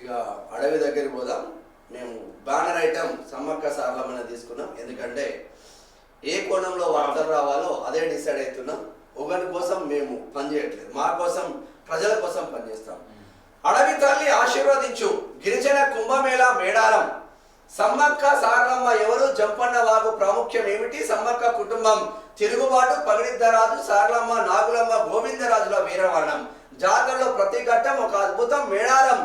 ఇక అడవి దగ్గరికి పోదాం. మేము బ్యానర్ ఐటమ్ సమ్మక్క సారలమ్మని తీసుకున్నాం. ఎందుకంటే ఏ కోణంలో వార్తలు రావాలో అదే డిసైడ్ అవుతున్నాం. ఒకరి కోసం మేము పనిచేయట్లేదు, మా కోసం ప్రజల కోసం పనిచేస్తాం. అడవి తల్లి ఆశీర్వదించు గిరిజన కుంభమేళా మేడారం. సమ్మక్క సారలమ్మ ఎవరు, జంపన్న వాగు ప్రాముఖ్యం ఏమిటి, సమ్మక్క కుటుంబం తిరుగుబాటు, పగిడిద్దరాజు, సారలమ్మ, నాగులమ్మ, గోవిందరాజుల వీరవర్ణం. జాతరలో ప్రతి ఘట్టం ఒక అద్భుతం. మేడారం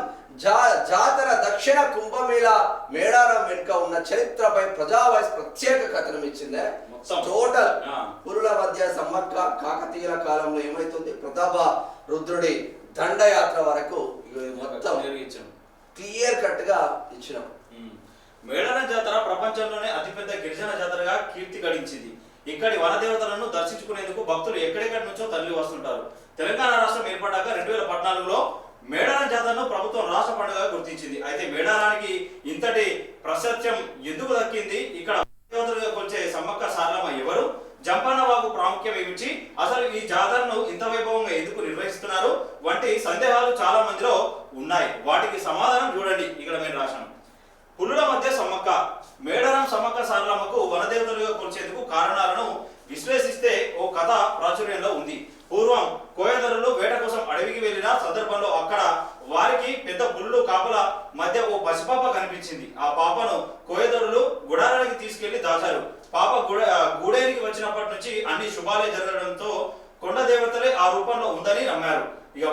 జాతర దక్షిణ కుంభమేళా మేడారం వెనుక ఉన్న చరిత్రపై ప్రజావాయిస్ ప్రత్యేక కథనం ఇచ్చిందే. టోటల్ పురుల మధ్య సమ్మక్క కాకతీయుల కాలంలో ఏమైతుంది, ప్రతాప రుద్రుడి దండయాత్ర వరకు మొత్తం క్లియర్ కట్ గా ఇచ్చినాం. మేడారం జాతర ప్రపంచంలోనే అతిపెద్ద గిరిజన జాతరగా కీర్తి గడించింది. ఇక్కడి వనదేవతలను దర్శించుకునేందుకు భక్తులు ఎక్కడెక్కడి నుంచో తరలి వస్తుంటారు. తెలంగాణ రాష్ట్రం ఏర్పడ్డాక 2014లో మేడారం జాతరను ప్రభుత్వం రాష్ట్ర పండుగగా గుర్తించింది. అయితే మేడారానికి ఇంతటి ప్రాశస్త్యం ఎందుకు దక్కింది, ఇక్కడ దేవతలుగా కొలిచే సమ్మక్క సారలమ్మ ఎవరు, జంపన్న వాగు ప్రాముఖ్యం ఏమిటి, అసలు ఈ జాతరను ఇంత వైభవంగా ఎందుకు నిర్వహిస్తున్నారు వంటి సందేహాలు చాలా మందిలో ఉన్నాయి. వాటికి సమాధానం చూడండి. ఇక్కడ మేము రాశాం. పులుల మధ్య సమ్మక్క. మేడారం సమ్మక్క సారలమ్మకు వనదేవతలుగా కొలిచేందుకు కారణాలను విశ్లేషిస్తే ఓ కథ ప్రాచుర్యంలో ఉంది. పూర్వం కోయదరులు వేట కోసం అడవికి వెళ్లిన సందర్భంలో అక్కడ వారికి పెద్ద పులులు కాపల మధ్య ఓ పసిపాప కనిపించింది. ఆ పాపను కోయదరులు గుడారానికి తీసుకెళ్లి దాచారు. పాప గూడేనికి వచ్చినప్పటి నుంచి అన్ని శుభాలే జరగడంతో కొండ దేవతలే ఆ రూపంలో ఉందని నమ్మారు. ఇక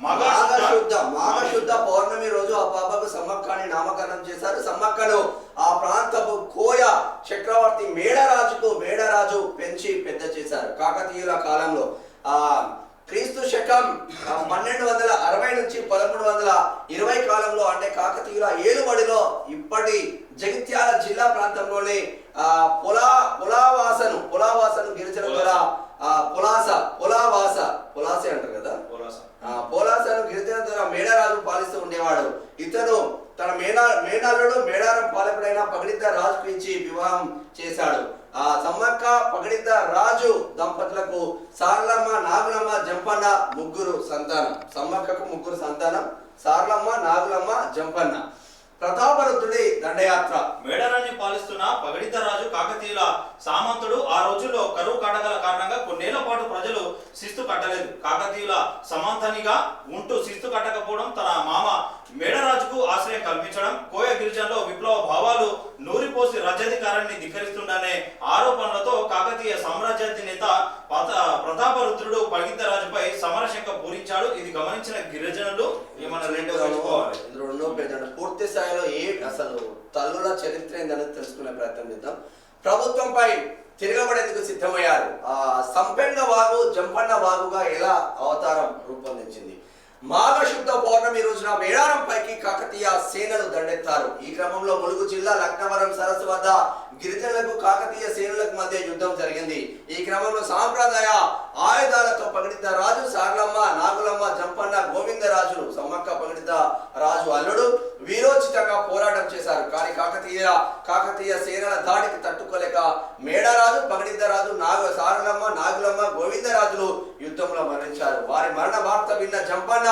మాఘశుద్ధ పౌర్ణమి రోజు ఆ పాపకు సమ్మక్క అని నామకరణం చేశారు. సమ్మక్కను ఆ ప్రాంతపు కోయ చక్రవర్తి మేడరాజు పెంచి పెద్ద చేశారు. కాకతీయుల కాలంలో క్రీస్తు శకం 1260 నుంచి 1320 కాలంలో, అంటే కాకతీయుల ఏలుబడిలో ఇప్పటి జగిత్యాల జిల్లా ప్రాంతంలోని పులావాసను గిరిజన ద్వారా పులాసే అంటారు కదా, పోలాసను గిరిజన ద్వారా మేడారాజు పాలిస్తూ ఉండేవాడు. ఇతను తన మేనల్లుడు మేడారం పాలకుడైన పగిడిద్ద రాజుకు ఇచ్చి వివాహం చేశాడు. ఆ సమ్మక్క పగిడిద్ద రాజు దంపతులకు సారలమ్మ, నాగులమ్మ, జంపన్న ముగ్గురు సంతానం. సమ్మక్కకు ముగ్గురు సంతానం, సారలమ్మ, నాగులమ్మ, జంపన్న. ప్రతాపరుద్రుడి దండయాత్ర. మేడారాన్ని పాలిస్తున్న పగిడిద్ద రాజు కాకతీయుల సామంతుడు. ఆ రోజుల్లో కరువు కాటకాల కారణంగా కొన్నేళ్ల పాటు ప్రజలు శిస్తు కట్టలేదు. కాకతీయుల సమాంతనిగా ఉంటూ శిస్తు కట్టకపోవడం, తన మామ మేడరాజుకు ఆశ్రయం కల్పించడం, కోయ గిరిజనలో విప్లవ భావాలు నూరిపోసి రాజ్యాధికారాన్ని ధిక్కరిస్తుందనే ఆరోపణలతో కాకతీయ సామ్రాజ్యాధినేత ప్రతాపరుద్రుడు పగిడిద్ద రాజుపై సమరశంక పూరించాడు. ఇది గమనించిన గిరిజనులు ఏమన్నా రెండో పేజీ పూర్తి స్థాయిలో అసలు తల్లుల చరిత్ర ఏందనేది తెలుసుకునే ప్రయత్నం చేద్దాం. ప్రభుత్వంపై తిరగబడేందుకు సిద్ధమయ్యారు. సంపెంగ వాగు జంపన్న వాగుగా ఎలా అవతారం రూపొందించింది. మాఘశుద్ధ పౌర్ణమి రోజున మేడారం పైకి కాకతీయ సేనలు దండెత్తారు. ఈ క్రమంలో ములుగు జిల్లా లక్నవరం సరస్సు వద్ద గిరిజనులకు కాకతీయ సేనలకు మధ్య యుద్ధం జరిగింది. ఈ క్రమంలో సాంప్రదాయ ఆయుధాలతో పగిడిద్ద రాజు, సారలమ్మ, నాగులమ్మ, జంపన్న, గోవిందరాజులు, సమ్మక్క పగిడిద్ద రాజు అల్లుడు వీరోచితంగా పోరాటం చేశారు. కానీ కాకతీయ సేనల దాడికి తట్టుకోలేక మేడరాజు, పగిడిద్ద రాజు, సారలమ్మ, నాగులమ్మ, గోవిందరాజులు యుద్ధంలో మరణించారు. వారి మరణ వార్త విన్న జంపన్న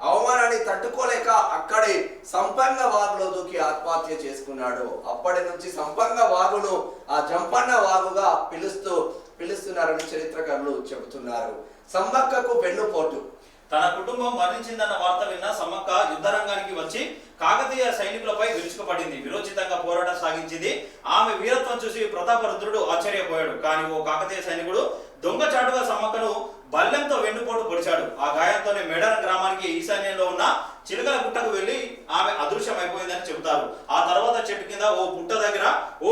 అవమానాన్ని తట్టుకోలేక అక్కడి సంపంగ వాగులో దూకి ఆత్మహత్య చేసుకున్నాడు. అప్పటి నుంచి సంపంగ వాగును ఆ జంపన్న వాగుగా పిలుస్తున్నారని చరిత్రకారులు చెబుతున్నారు. సమ్మక్కకు వెన్నుపోటు. తన కుటుంబం మరణించిందన్న వార్త విన్న సమ్మక్క యుద్ధరంగానికి వచ్చి కాకతీయ సైనికులపై విరుచుకుపడింది. విరోచితంగా పోరాటం సాగించింది. ఆమె వీరత్వం చూసి ప్రతాపరుద్రుడు ఆశ్చర్యపోయాడు. కానీ ఓ కాకతీయ సైనికుడు దొంగచాటుగా సమ్మక్కను బల్లెంతో వెన్నుపోటు పొడిచాడు. ఆ గాయంతోనే మేడారం గ్రామానికి ఈశాన్యంలో ఉన్న చిలుకల గుట్టకు వెళ్లి ఆమె అదృశ్యం అయిపోయిందని చెబుతారు. ఆ తర్వాత చెట్టు కింద ఓ పుట్ట దగ్గర ఓ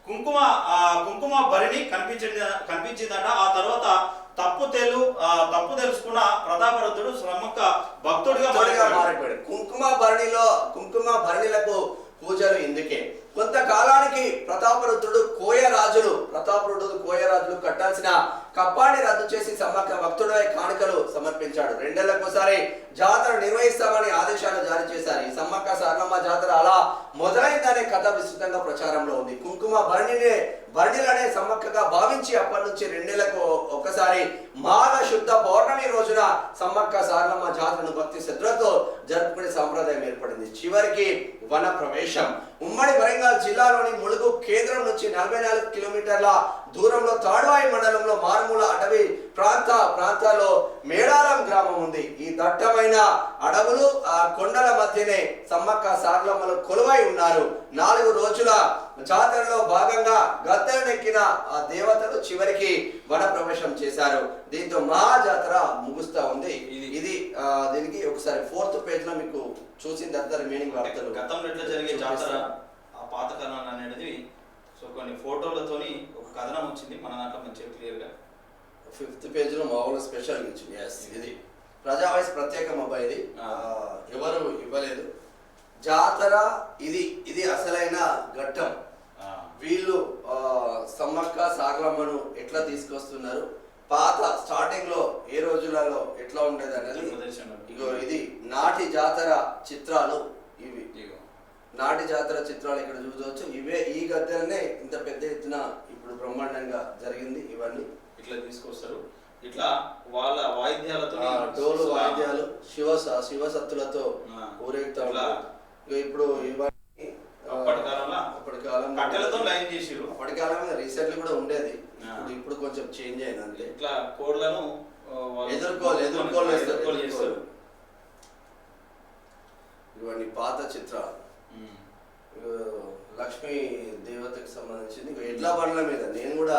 కుంకుమ భరిణి కనిపించిందట. ఆ తర్వాత తప్పు తెలుసుకున్న ప్రతాపరుద్రుడు సమ్మక్క భక్తుడిగా మారిపోయాడు. కుంకుమ భరణిలకు పూజలు ఇందుకే. కొంతకాలానికి ప్రతాపరుద్రుడు కోయ రాజులు కట్టాల్సిన కప్పాన్ని రద్దు చేసి సమ్మక్క భక్తుడై కానుకలు సమర్పించాడు. 2 ఏళ్లకోసారి జాతర నిర్వహిస్తామని ఆదేశాలు జారీ చేశారు. ఈ సమ్మక్క సారలమ్మ జాతర అలా మొదలైందనే కథ విస్తృతంగా ప్రచారంలో ఉంది. కుంకుమ భరణిలనే సమ్మక్కగా భావించి అప్పటి నుంచి 2 ఏళ్లకు ఒకసారి మాఘ శుద్ధ పౌర్ణమి రోజున సమ్మక్క సారలమ్మ జాతరను భక్తి శ్రద్ధలతో జరుపుకునే సాంప్రదాయం ఏర్పడింది. చివరికి వన ప్రవేశం. ఉమ్మడి వరంగల్ జిల్లాలోని ములుగు కేంద్రం నుంచి 44 కిలోమీటర్ల దూరంలో తాడ్వాయి మండలంలో మారుమూల అటవీ ప్రాంతాల్లో మేడారం గ్రామం ఉంది. ఈ దట్టమైన అడవులు ఆ కొండల మధ్యనే సమ్మక్క సారలమ్మలు కొలువై ఉన్నారు. 4 రోజుల జాతరలో భాగంగా గద్దెనెక్కిన ఆ దేవతలు చివరికి వన ప్రవేశం చేశారు. దీంతో మహా జాతర ముగుస్తా ఉంది. ఇది దీనికి ఒకసారి 4th పేజ్ లో మీకు చూసిన తర్వాత రిమైనింగ్ వార్తలు గతంలో ఎట్లా జరిగే జాతర ఆ పాత కథనాలు అనేది సో కొన్ని ఫోటోలతోని ఒక కథనం వచ్చింది మన దాంట్లో మంచిగా క్లియర్ గా 5th పేజ్ లో మామూలు స్పెషల్ ఇచ్చింది. ఇది ప్రజా వాయిస్ ప్రత్యేకం అబ్బాయి. ఇది ఎవరు ఇవ్వలేదు. జాతర ఇది అసలైన ఘట్టం. వీళ్ళు సమ్మక్క సారలమ్మను ఎట్లా తీసుకొస్తున్నారు, పాత స్టార్టింగ్ లో ఏ రోజులలో ఎట్లా ఉండేది అనేది ఇగో ఇది నాటి జాతర చిత్రాలు. ఇవి నాటి జాతర చిత్రాలు ఇక్కడ చూడవచ్చు. ఇవే ఈ గద్దెలనే ఇంత పెద్ద ఎత్తున ఇప్పుడు బ్రహ్మాండంగా జరిగింది. ఇవన్నీ ఇట్లా తీసుకొస్తారు. ఇట్లా వాళ్ళ వాయిద్యాలతో డోలు వాయిద్యాలు శివసత్తులతో ఊరేగుతా ఉన్నారు. ఇప్పుడు ఇవన్నీ అప్పటి కాలం కట్టెలతో లైన్ చేసిరు. అప్పటి కాలం రీసెంట్లీ కూడా ఉండేది. ఇప్పుడు కొంచెం చేంజ్ అయింది అంతే. ఇట్లా కోడ్లను ఎదుర్కోలు చేస్తారు. ఇవన్నీ పాత చిత్రాలు. లక్ష్మీ దేవతకి సంబంధించింది. ఎడ్ల బండ్ల మీద నేను కూడా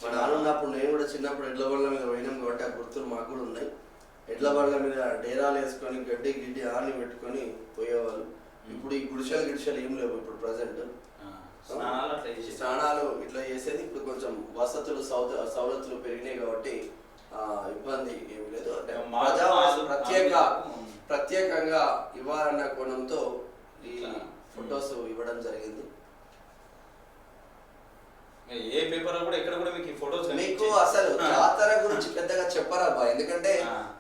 మా నాన్న ఉన్నప్పుడు నేను కూడా చిన్నప్పుడు ఎడ్ల బండ్ల మీద పోయినాం కాబట్టి ఆ గుర్తులు మాకు కూడా ఉన్నాయి. ఎడ్ల బండ్ల మీద డేరాలు వేసుకొని గడ్డి ఆని పెట్టుకొని పోయేవాళ్ళు. ఇప్పుడు ఈ గుడిసెలు ఏం లేవు. ఇప్పుడు ప్రజెంట్ స్నానాలు ఇట్లా చేసేది. ఇప్పుడు కొంచెం వసతులు సౌలతులు పెరిగినాయి కాబట్టి ఇబ్బంది ఏమి లేదు. అంటే ప్రత్యేకంగా ఇవ్వాలన్న కోణంతో ఈ ఫొటోస్ ఇవ్వడం జరిగింది. ఏ పేపర్ కూడా ఎక్కడ కూడా మీకు ఫోటోస్ మీకు అసలు జాతర గురించి పెద్దగా చెప్పరాబా. ఎందుకంటే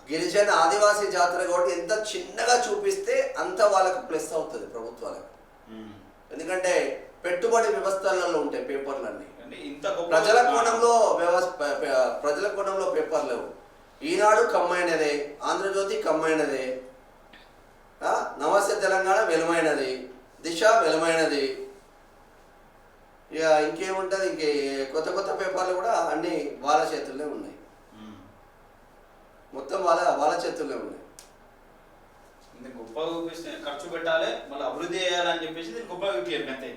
గిరిజన ఆదివాసీ జాతర కాబట్టి ఎంత చిన్నగా చూపిస్తే అంత వాళ్ళకు ప్లస్ అవుతుంది ప్రభుత్వాలకు. ఎందుకంటే పెట్టుబడి వ్యవస్థలలో ఉంటాయి పేపర్లన్నీ. ప్రజల కోణంలో పేపర్ లేవు. ఈనాడు కమ్మైనదే, ఆంధ్రజ్యోతి కమ్మైనదే, నమస్తే తెలంగాణ వెలుమైనది, దిశ వెలుమైనది. ఇక ఇంకేముంటుంది, కొత్త పేపర్లు కూడా అన్ని వాళ్ళ చేతుల్లో ఉన్నాయి. మొత్తం వాళ్ళ చేతుల్లో ఉన్నాయి. గొప్పగా చూపిస్తే ఖర్చు పెట్టాలి, మళ్ళీ అభివృద్ధి చేయాలని చెప్పేసి గొప్పగా చూపించారు అంతే.